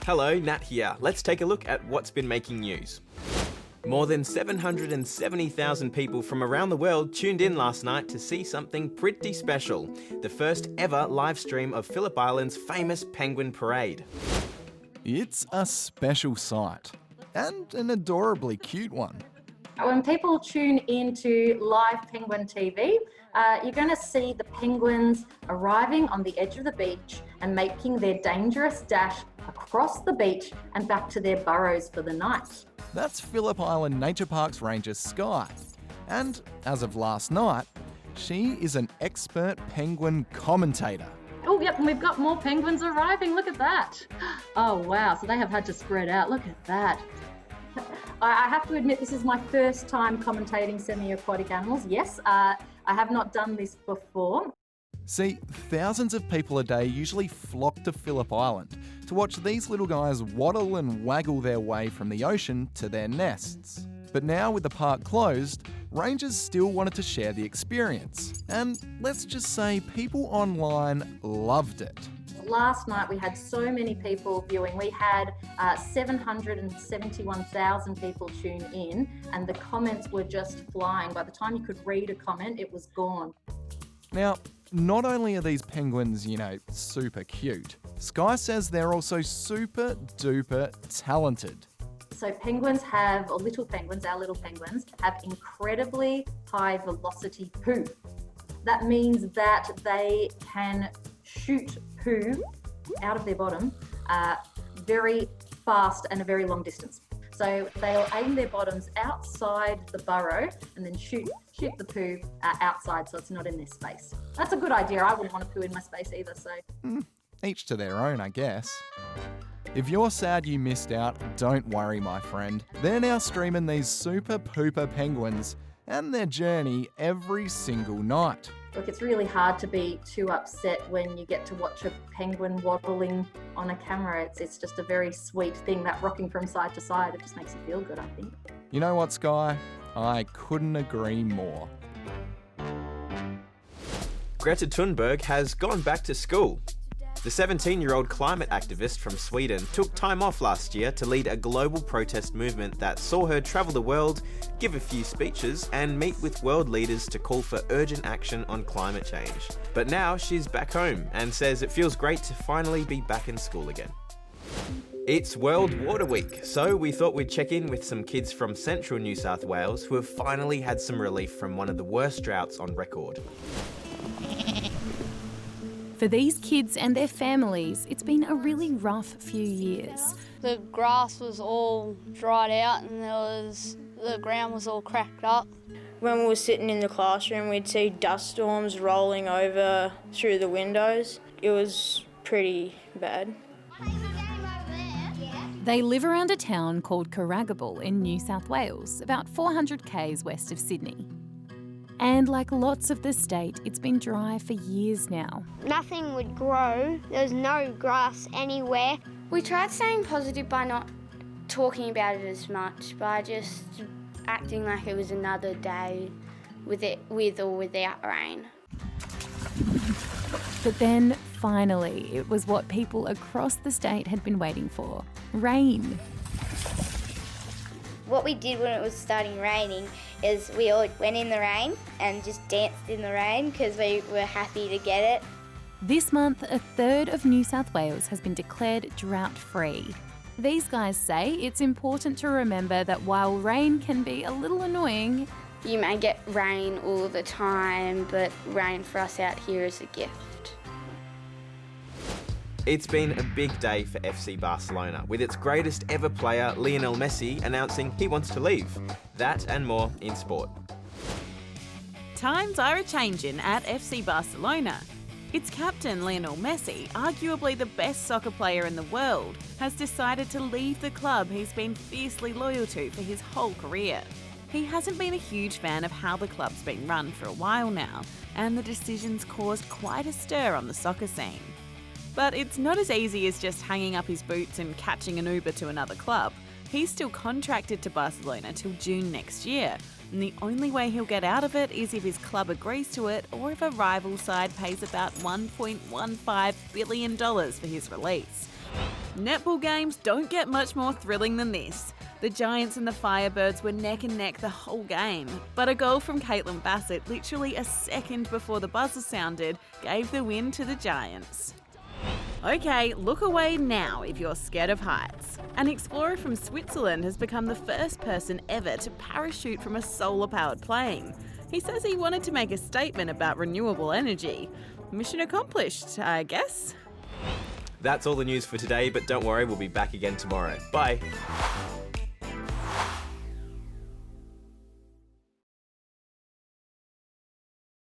Hello, Nat here. Let's take a look at what's been making news. More than 770,000 people from around the world tuned in last night to see something pretty special. The first ever live stream of Phillip Island's famous penguin parade. It's a special sight, and an adorably cute one. When people tune into live penguin TV, you're going to see the penguins arriving on the edge of the beach and making their dangerous dash across the beach and back to their burrows for the night. That's Phillip Island Nature Parks Ranger Sky. And as of last night, she is an expert penguin commentator. Oh, yep, and we've got more penguins arriving. Look at that. Oh, wow. So they have had to spread out. Look at that. I have to admit, this is my first time commentating semi-aquatic animals. Yes, I have not done this before. See, thousands of people a day usually flock to Phillip Island to watch these little guys waddle and waggle their way from the ocean to their nests. But now with the park closed, rangers still wanted to share the experience. And let's just say people online loved it. Last night we had so many people viewing. We had 771,000 people tune in, and the comments were just flying. By the time you could read a comment, it was gone. Now, not only are these penguins, super cute, Sky says they're also super duper talented. So penguins have, or little penguins, our little penguins, have incredibly high velocity poo. That means that they can shoot poo out of their bottom very fast and a very long distance. So they'll aim their bottoms outside the burrow and then shoot the poo outside so it's not in their space. That's a good idea. I wouldn't want to poo in my space either, so. Each to their own, I guess. If you're sad you missed out, don't worry, my friend. They're now streaming these super pooper penguins and their journey every single night. Look, it's really hard to be too upset when you get to watch a penguin waddling on a camera. It's just a very sweet thing, that rocking from side to side. It just makes you feel good, I think. You know what, Sky? I couldn't agree more. Greta Thunberg has gone back to school. The 17-year-old climate activist from Sweden took time off last year to lead a global protest movement that saw her travel the world, give a few speeches, and meet with world leaders to call for urgent action on climate change. But now she's back home and says it feels great to finally be back in school again. It's World Water Week, so we thought we'd check in with some kids from central New South Wales who have finally had some relief from one of the worst droughts on record. For these kids and their families, it's been a really rough few years. The grass was all dried out and the ground was all cracked up. When we were sitting in the classroom, we'd see dust storms rolling over through the windows. It was pretty bad. They live around a town called Caragabal in New South Wales, about 400 k's west of Sydney. And like lots of the state, it's been dry for years now. Nothing would grow. There was no grass anywhere. We tried staying positive by not talking about it as much, by just acting like it was another day with or without rain. But then, finally, it was what people across the state had been waiting for. Rain. What we did when it was starting raining is we all went in the rain and just danced in the rain because we were happy to get it. This month, a third of New South Wales has been declared drought-free. These guys say it's important to remember that while rain can be a little annoying, You may get rain all the time, but rain for us out here is a gift. It's been a big day for FC Barcelona, with its greatest ever player, Lionel Messi, announcing he wants to leave. That and more in sport. Times are a-changin' at FC Barcelona. Its captain, Lionel Messi, arguably the best soccer player in the world, has decided to leave the club he's been fiercely loyal to for his whole career. He hasn't been a huge fan of how the club's been run for a while now, and the decision's caused quite a stir on the soccer scene. But it's not as easy as just hanging up his boots and catching an Uber to another club. He's still contracted to Barcelona till June next year, and the only way he'll get out of it is if his club agrees to it or if a rival side pays about $1.15 billion for his release. Netball games don't get much more thrilling than this. The Giants and the Firebirds were neck and neck the whole game, but a goal from Caitlin Bassett literally a second before the buzzer sounded gave the win to the Giants. Okay, look away now if you're scared of heights. An explorer from Switzerland has become the first person ever to parachute from a solar-powered plane. He says he wanted to make a statement about renewable energy. Mission accomplished, I guess. That's all the news for today, but don't worry, we'll be back again tomorrow. Bye.